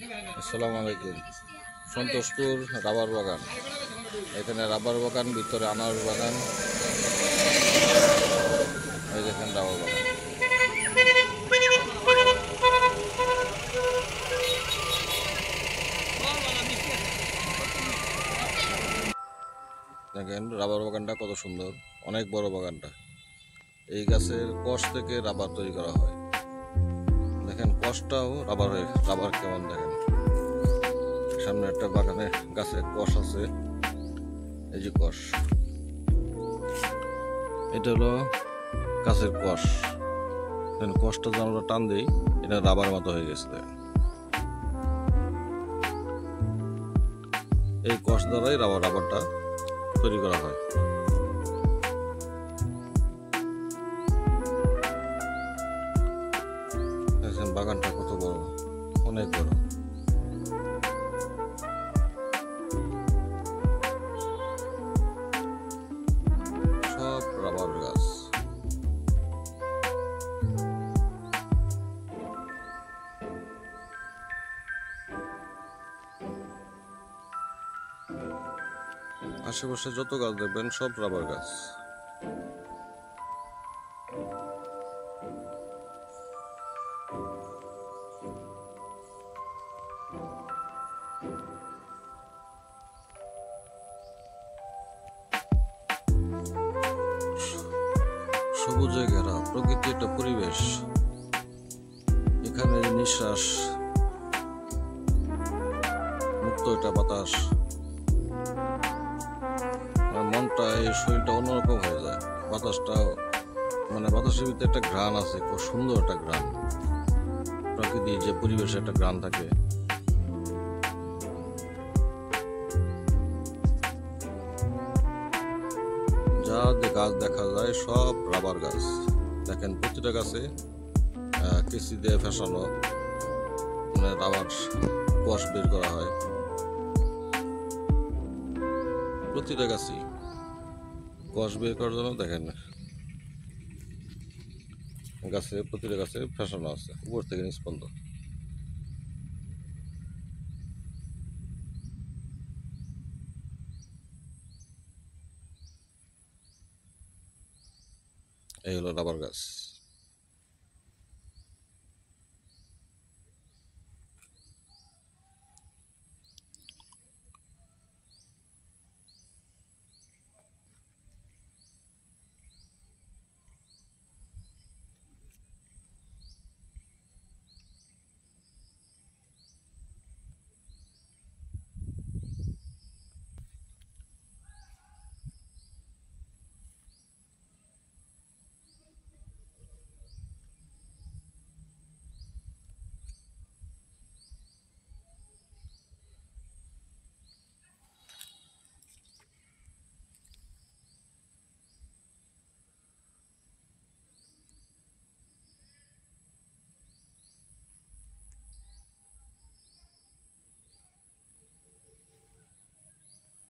আসসালামু আলাইকুম। সন্তোষপুর রাবার বাগান, এখানে রাবার বাগান, ভিতরে আনারস বাগান। এই দেখেন রাবার বাগান। দেখেন রাবার বাগানটা কত সুন্দর, অনেক বড় বাগানটা। এই গাছের কষ থেকে রাবার তৈরি করা হয়। দেখেন কষটাও রাবার কেমন দেখেন। সামনে একটা বাগানে গাছে কষ আছে, এই যে কষ, এটা হলো গাছের কষ। কষটা যখন আমরা টান দিই, এটা রাবার মতো হয়ে গেছে। দেখেন এই কষ দ্বারাই রাবারটা তৈরি করা হয়। দেখেন বাগানটা কত বড়, অনেক বড়। সব রাবার গাছ। আশেপাশে যত গাছ দেখবেন সব রাবার গাছ। সবুজে ঘেরা প্রকৃতি একটা পরিবেশ, এখানে নিঃশ্বাস মুক্ত একটা বাতাস, মনটা এই শরীরটা অন্যরকম হয়ে যায়। বাতাসটা বাতাসের ভিতরে একটা ঘ্রাণ আছে, খুব সুন্দর একটা ঘ্রাণ। প্রকৃতির যে পরিবেশে একটা ঘ্রাণ থাকে। যা গাছ দেখা যায় সব রাবার গাছ। দেখেন প্রতিটা গাছে কেসি দিয়ে ফেসানো, রাবার কষ বের করা হয়। প্রতিটা গাছই কষ বের করার জন্য দেখেন প্রতিটা গাছে ফেসানো আছে উপর থেকে নিচ পর্যন্ত। এই হলো রাবার গাছ।